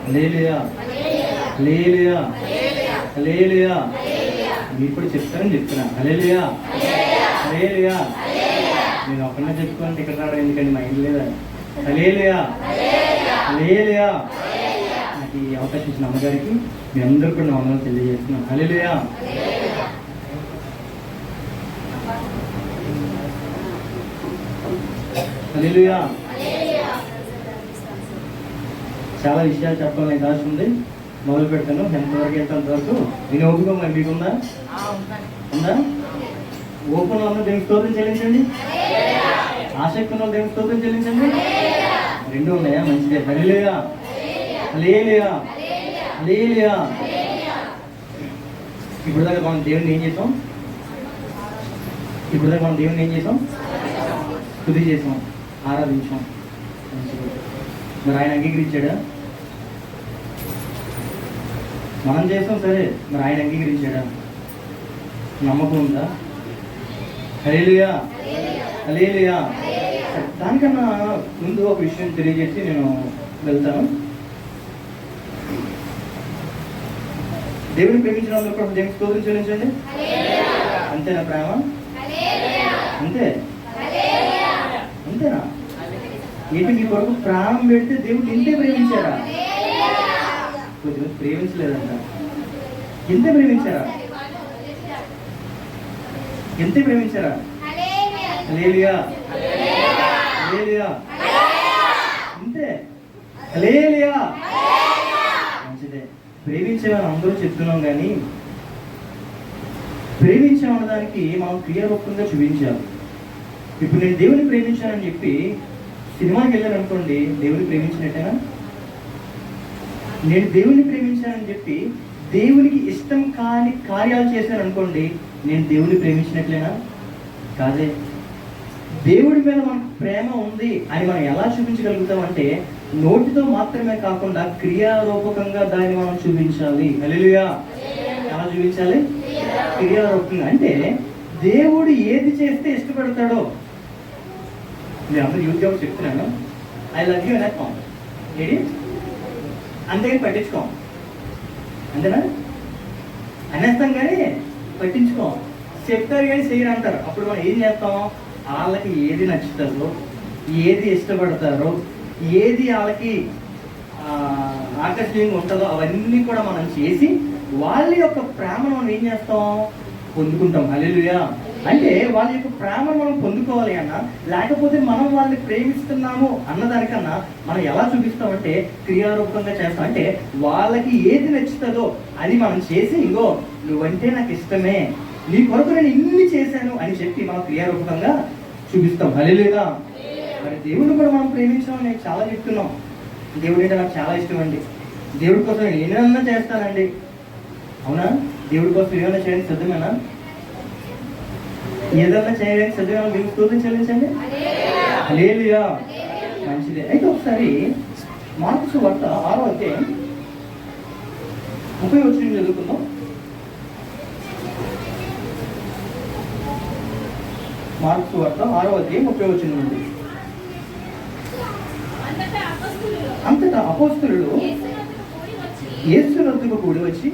హల్లెలూయా, హల్లెలూయా, హల్లెలూయా. మీరు కూడా చెప్తారని చెప్తున్నా. హల్లెలూయా, హల్లెలూయా. నేను ఒక్కనే చెప్పుకోండి, ఇక్కడ రావడం ఎందుకండి, మైండ్ లేదా? హల్లెలూయా, హల్లెలూయా. నాకు ఈ అవకాశం ఇచ్చిన అమ్మగారికి మీ అందరూ కూడా నా వందనాలు తెలియజేస్తున్నాను. హల్లెలూయా. హల్లెలూయా. చాలా విషయాలు చెప్పాలని ఆశ ఉంది, మొదలు పెడతాను. ఎంతవరకు ఎంతవరకు నేను ఓపిక మరి మీకు ఉందా? ఓపెన్ ఉన్న దేవుని స్తోత్రం చెల్లించండి, ఆసక్తి ఉన్న దేవుని స్తోత్రం చెల్లించండి. రెండు ఉన్నాయా? మంచిదే. హల్లెలూయా, హల్లెలూయా, హల్లెలూయా. ఇప్పుడు దాకా మనం దేవుని ఏం చేసాం? స్తుతి చేసాం, ఆరాధించాం. మరి ఆయన అంగీకరించాడా? మనం చేసాం సరే, మరి ఆయన అంగీకరించాడా? నమ్మకం ఉందా? హల్లెలూయా, హల్లెలూయా. దానికన్నా ముందు ఒక విషయం తెలియజేసి నేను వెళ్తాను. దేవుని ప్రేమించినందుకు కూడా దేవుని స్తోత్రం చెల్లించండి. అంతేనా ప్రేమ? అంతేనా? ఏంటి మీ కొరకు ప్రాణం పెడితే దేవుడు ఇంతే ప్రేమించారా? కొద్దిగా ప్రేమించలేదంట. ఎంతే ప్రేమించారా? హల్లెలూయా, హల్లెలూయా. అంతే. హల్లెలూయా. మంచిదే. ప్రేమించేవాళ్ళని అందరూ చెప్తున్నాం, కానీ ప్రేమించామన్నదానికి మనం క్రియారూపంగా చూపించాలి. ఇప్పుడు నేను దేవుని ప్రేమించానని చెప్పి సినిమాకి వెళ్ళాను అనుకోండి, దేవుని ప్రేమించినట్టేనా? నేను దేవుని ప్రేమించానని చెప్పి దేవునికి ఇష్టం కాని కార్యాలు చేశాను అనుకోండి, నేను దేవుని ప్రేమించినట్లేనా? కాదే. దేవుడి మీద మనకు ప్రేమ ఉంది అని మనం ఎలా చూపించగలుగుతామంటే, నోటితో మాత్రమే కాకుండా క్రియారూపకంగా దాన్ని మనం చూపించాలి. హల్లెలూయా. ఎలా చూపించాలి? క్రియారూపకంగా. అంటే దేవుడు ఏది చేస్తే ఇష్టపడతాడో, నేను అందరూ యూజ్ జాబ్ చెప్తున్నాను, ఐ లవ్ యూ అనేస్తాం. ఏది అంతేగాని పట్టించుకోం. అంతేనా? అనేస్తాం కానీ పట్టించుకోం. చెప్తారు కానీ చేయరు అంటారు. అప్పుడు మనం ఏం చేస్తాం? వాళ్ళకి ఏది నచ్చుతుందో, ఏది ఇష్టపడతారో, ఏది వాళ్ళకి ఆకర్షణీయంగా ఉంటుందో అవన్నీ కూడా మనం చేసి వాళ్ళ యొక్క ప్రేమను మనం ఏం చేస్తాం? పొందుకుంటాం. హల్లెలూయా. అంటే వాళ్ళ యొక్క ప్రేమను మనం పొందుకోవాలి అన్నా, లేకపోతే మనం వాళ్ళని ప్రేమిస్తున్నాము అన్నదానికన్నా మనం ఎలా చూపిస్తామంటే క్రియారూపంగా చేస్తాం. అంటే వాళ్ళకి ఏది నచ్చుతుందో అది మనం చేసి, ఇంకో నువ్వంటే నాకు ఇష్టమే, నీ కొరకు నేను ఇన్ని చేశాను అని చెప్పి మనం క్రియారూపకంగా చూపిస్తాం. హల్లెలూయా. మరి దేవుడిని కూడా మనం ప్రేమించామని నేను చాలా చెప్తున్నాం. దేవుడు అంటే నాకు చాలా ఇష్టం అండి. దేవుడి కోసం నేను ఏమైనా చేస్తానండి. అవునా? దేవుడి కోసం ఏమైనా చేయడానికి సిద్ధమేనా? ఏదన్నా చేయడానికి సిద్ధమేనా? దేవుడి స్తోత్రం చెల్లించండి. హల్లెలూయా. మంచిదే. అయితే ఒకసారి మార్కు సువార్త 6వ అధ్యాయం 30వ వచనం చదువుకుందాం. మార్కు సువార్త 6వ అధ్యాయం 30వ వచనం నుండి. అంతటా అపోస్తలులు యేసు వద్దకు కూడి వచ్చి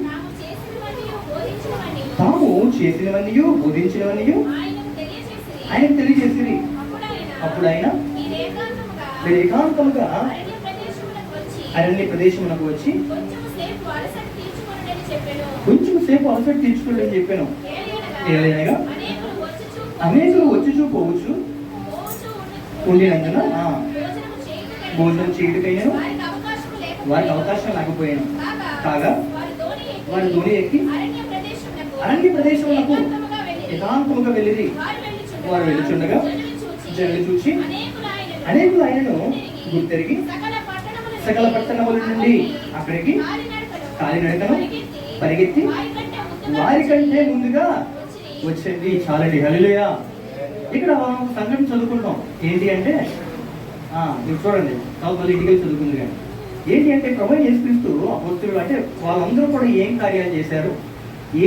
తాము చేసినవన్నీయు బోధించినవన్నీయు ఆయనకు తెలియజేసిరి. అప్పుడు ఆయన ఏకాంతముగా అరణ్య ప్రదేశమునకు వచ్చి కొంచెం సేపు అలసట తీర్చుకోండి అని చెప్పాను. ఏదైనా అనేకులు వచ్చి పోవచ్చు ఉండినందున భోజనం చేయటకైనా వారికి అవకాశం లేకపోయాను. కాగా వారి దోణి ఎక్కి అరణ్య ప్రదేశములకు ఏకాంతముగా వెళ్ళిరి. వారు వెళ్ళుచుండగా జనులు చూసి అనేకులు ఆయనను గుర్తెరిగి సకల పట్టణముల నుండి అక్కడికి కాలినడకను పరిగెత్తి వారికంటే ముందుగా వచ్చింది. చాలండి. హల్లెలూయా. ఇక్కడ మనం సంఘటన చదువుకుంటాం. ఏంటి అంటే మీరు చూడండి, చాలా ఇంటికి చదువుకుంది. కానీ ఏంటి అంటే ప్రభువు యేసుక్రీస్తు అపోస్తలులు అంటే వాళ్ళందరూ కూడా ఏం కార్యాలు చేశారు,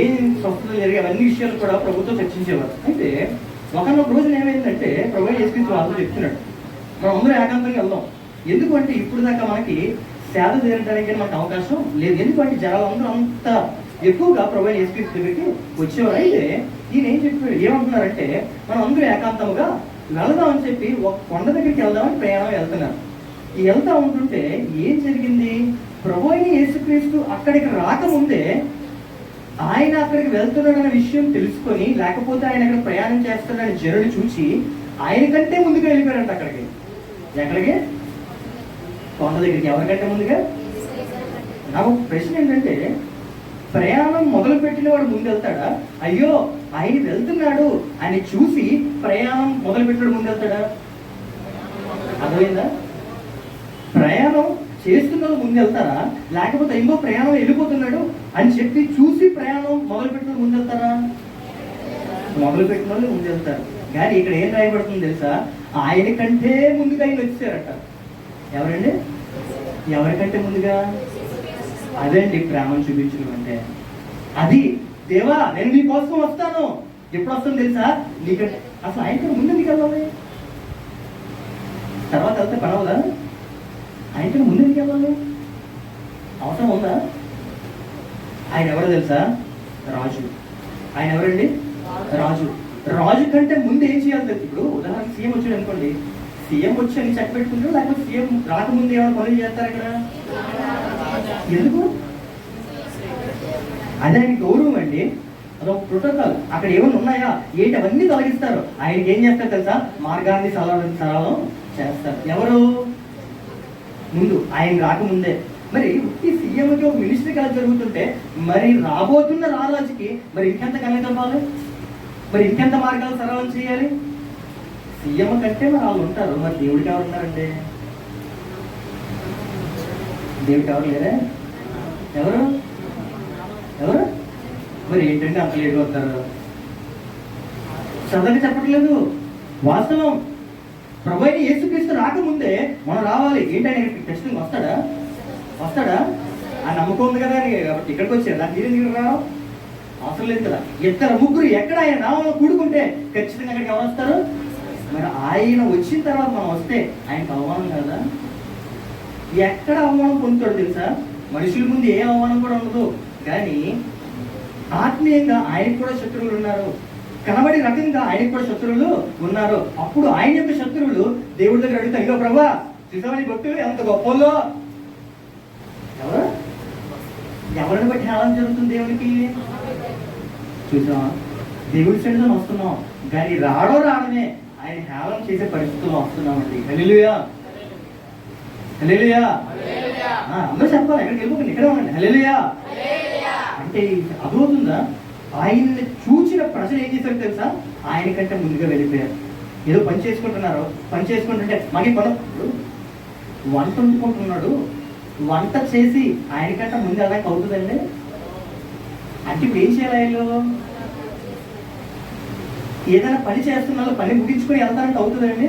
ఏం స్వస్థతలు జరిగాయి, అన్ని విషయాలు కూడా ప్రభుత్వం చర్చించేవారు. అయితే ఒకనొక రోజున ఏమైందంటే ప్రభువు యేసుక్రీస్తు వాళ్ళు చెప్తున్నాడు, మనం అందరూ ఏకాంతంగా వెళ్దాం. ఎందుకంటే ఇప్పుడు దాకా మనకి సేద తీరడానికి మనకు అవకాశం లేదు. ఎందుకంటే జనాలు అందరూ అంత ఎక్కువగా ప్రభువైన యేసుక్రీస్తు దగ్గరికి వచ్చేవారు. అయితే ఈయన ఏం చెప్పాడు, ఏమంటున్నారంటే మనం అందరూ ఏకాంతముగా వెళదామని చెప్పి ఒక కొండ దగ్గరికి వెళ్దామని ప్రయాణం వెళ్తున్నారు. ఈ వెళ్తా ఉంటుంటే ఏం జరిగింది, ప్రభువైన యేసుక్రీస్తు అక్కడికి రాకముందే ఆయన అక్కడికి వెళ్తున్నాడన్న విషయం తెలుసుకొని, లేకపోతే ఆయన అక్కడ ప్రయాణం చేస్తున్నాడని జనులు చూసి ఆయన కంటే ముందుగా వెళ్ళిపోయారంట అక్కడికి. ఎక్కడికి? కొండ దగ్గరికి. ఎవరికంటే ముందుగా? నాకు ప్రశ్న ఏంటంటే, ప్రయాణం మొదలు పెట్టిన వాడు ముందు వెళ్తాడా? అయ్యో ఆయన వెళ్తున్నాడు అని చూసి ప్రయాణం మొదలు పెట్టినాడు ముందు వెళ్తాడా? అర్థమైందా? ప్రయాణం చేస్తున్న ముందు వెళ్తారా, లేకపోతే ఇంకో ప్రయాణం వెళ్ళిపోతున్నాడు అని చెప్పి చూసి ప్రయాణం మొదలు పెట్టిన ముందు వెళ్తారా? మొదలు పెట్టిన వాళ్ళు ముందు వెళ్తారు. కానీ ఇక్కడ ఏం రాయబడుతుంది తెలుసా, ఆయన కంటే ముందుగా ఆయన వచ్చారట. ఎవరండి? ఎవరికంటే ముందుగా? అదండి ప్రేమను చూపించడం అంటే. అది దేవా నేను నీ కోసం వస్తాను. ఎప్పుడు వస్తాను తెలుసా? నీకంటే అసలు ఆయనకంటే ముందు నీకు వెళ్ళాలి, తర్వాత వెళ్తే పడవదా? ఆయనకంటే ముందు నీకు వెళ్ళాలి, అవసరం ఉందా? ఆయన ఎవరో తెలుసా? రాజు. ఆయన ఎవరండి? రాజు. రాజు కంటే ముందు ఏం చేయాలి తెలుసు? ఇప్పుడు ఉదాహరణకి సీఎం వచ్చాడు అనుకోండి, సీఎం వచ్చి అని చెక్ పెట్టుకుంటాడు, లేకపోతే సీఎం రాకముందు ఏమైనా పనులు చేస్తారు అక్కడ? ఎందుకు? అదే ఆయన గౌరవం అండి, అదొక ప్రోటోకాల్. అక్కడ ఏమైనా ఉన్నాయా ఏంటి అవన్నీ తొలగిస్తారు. ఆయనకి ఏం చేస్తారు తెలుసా? మార్గాన్ని సరళం చేస్తారు. ఎవరు? ముందు, ఆయన రాకముందే. మరి ఈ సీఎంకి ఒక మినిస్ట్రీకి అలా జరుగుతుంటే మరి రాబోతున్న రారాజుకి మరి ఇంకెంత కలగవాలి, మరి ఇంకెంత మార్గాలు సరళం చేయాలి? సీఎం కంటే మరి వాళ్ళు ఉంటారు. మరి దేవుడికి ఎవరు ఉన్నారంటే? దేవుడికి ఎవరు లేరే? ఎవరు? ఎవరు? మరి ఏంటంటే అంత లేట్ అవుతారు? సరదాగా చెప్పట్లేదు, వాస్తవం. ప్రభువైన యేసుక్రీస్తు రాకముందే మనం రావాలి. ఏంటంటే ఖచ్చితంగా వస్తాడా? వస్తాడా? ఆ నమ్మకం ఉంది కదా ఇక్కడికి వచ్చారు. నాకు నీరు రావడం అవసరం లేదు కదా. ఇద్దరు ముగ్గురు ఎక్కడ ఆయన నామంలో కూడుకుంటే ఖచ్చితంగా అక్కడికి ఎవరు వస్తారు? మరి ఆయన వచ్చిన తర్వాత మనం వస్తే ఆయనకు అవమానం కదా? ఎక్కడ అవమానం పొందుతాడు తెలుసా? మనుషుల ముందు ఏ అవమానం కూడా ఉండదు, కానీ ఆత్మీయంగా ఆయనకు కూడా శత్రువులు ఉన్నారు, కనబడి రకంగా ఆయనకు కూడా శత్రువులు ఉన్నారు. అప్పుడు ఆయన యొక్క శత్రువులు దేవుడి దగ్గర అడుగుతారు, ఇగో ప్రభా చూసామని భక్తులు ఎంత గొప్పలో. ఎవరిని బట్టి హేళన జరుగుతుంది దేవుడికి? చూసామా? దేవుడి సన్నిధిలో వస్తున్నాం, కానీ రావడమే ఆయన హేళన చేసే పరిస్థితుల్లో వస్తున్నామండి. హల్లెలూయా, హల్లెలూయా. అందరూ చెప్పాలి, ఎక్కడికి వెళ్ళిపోకండి, ఇక్కడే ఉండండి. హల్లెలూయా అంటే అర్థమవుతుందా? ఆయన్ని చూసిన ప్రజలు ఏం చేశారు తెలుసా? ఆయన కంటే ముందుగా వెళ్ళిపోయారు. ఏదో పని చేసుకుంటున్నారు, పని చేసుకుంటుంటే మనకి పని వంట వండుకుంటున్నాడు, వంట చేసి ఆయనకంటే ముందు వెళ్ళడానికి అవుతుందండి? అంటే ఇప్పుడు ఏం చేయాలి? ఆయన ఏదైనా పని చేస్తున్నా పని ముగించుకొని వెళ్తానంటే అవుతుందండి?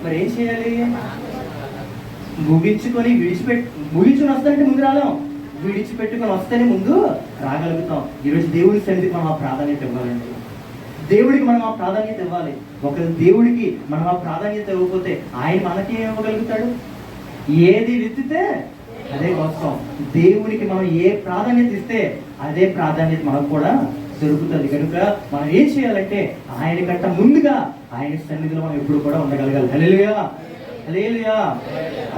మరి ఏం చేయాలి? ముగించుకొని ముగించుకొని వస్తానంటే ముందు రాలేం, విడిచిపెట్టుకొని వస్తేనే ముందు రాగలుగుతాం. ఈరోజు దేవుడి సన్నిధికి మనం ఆ ప్రాధాన్యత ఇవ్వాలండి. దేవుడికి మనం ఆ ప్రాధాన్యత ఇవ్వాలి. ఒకవేళ దేవుడికి మనం ఆ ప్రాధాన్యత ఇవ్వకపోతే ఆయన మనకి ఏం ఇవ్వగలుగుతాడు? ఏది విత్తితే అదే కోసం. దేవుడికి మనం ఏ ప్రాధాన్యత ఇస్తే అదే ప్రాధాన్యత మనకు కూడా దొరుకుతుంది. కనుక మనం ఏం చేయాలంటే ఆయన కంటే ముందుగా ఆయన సన్నిధిలో మనం ఎప్పుడు కూడా ఉండగలగాలి. హల్లెలూయా, హల్లెలూయా.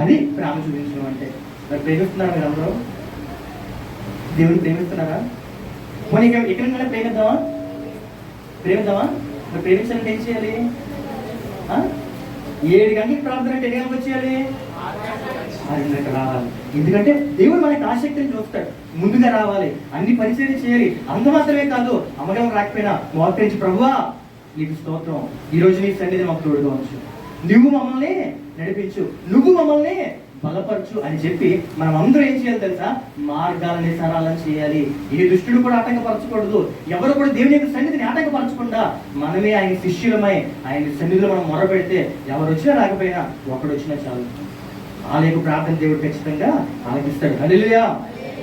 అది ప్రేమ చూపించడం అంటే. మరి ప్రేమిస్తున్నారా మీరు అందరూ? దేవుడిని ప్రేమిస్తున్నారా? పోనీ ఎక్కడికైనా ప్రేమిద్దామా? మరి ప్రేమించాలంటే ఏం చేయాలి? 7 గంటలకు ప్రార్థన అంటే 8 గంటలకు వచ్చేయాలి, 6 గంటలకు రావాలి. ఎందుకంటే దేవుడు మనకి ఆసక్తిని చూస్తాడు. ముందుగా రావాలి, అన్ని పరిచయం చేయాలి. అంత మాత్రమే కాదు, అమ్మగం రాకపోయినా మోకరించి ప్రభువా నీకు స్తోత్రం, ఈ రోజు నీ సన్నిధి మాకు తోడుగా ఉంచు, నువ్వు మమ్మల్ని నడిపించు, నువ్వు మమ్మల్ని బలపరచు అని చెప్పి మనం అందరూ ఏం చేయాలి తెలుసా? మార్గాలని సరళం చేయాలి. ఏ దుష్టుడు కూడా ఆటంకపరచకూడదు. ఎవరు కూడా దేవుని యొక్క సన్నిధిని ఆటంకపరచకుండా మనమే ఆయన శిష్యులమై ఆయన సన్నిధిలో మనం మొరపెడితే ఎవరు వచ్చినా రాకపోయినా ఒకడు వచ్చినా చాలు. ఆ లేక ప్రార్థన దేవుడు ఖచ్చితంగా ఆలకిస్తాడు. హల్లెలూయా,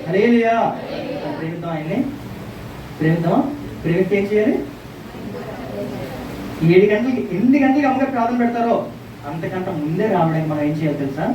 హల్లెలూయా. ప్రేమిద్దాం ఆయన్ని, ప్రేమిద్దామా? ప్రేమిస్తే ఏం చేయాలి? 7 గంటలకి 8 గంటలకి అమ్మగారు ప్రార్థన పెడతారో అంతకంటే ముందే రావడానికి మనం ఏం చేయాలి తెలుసా?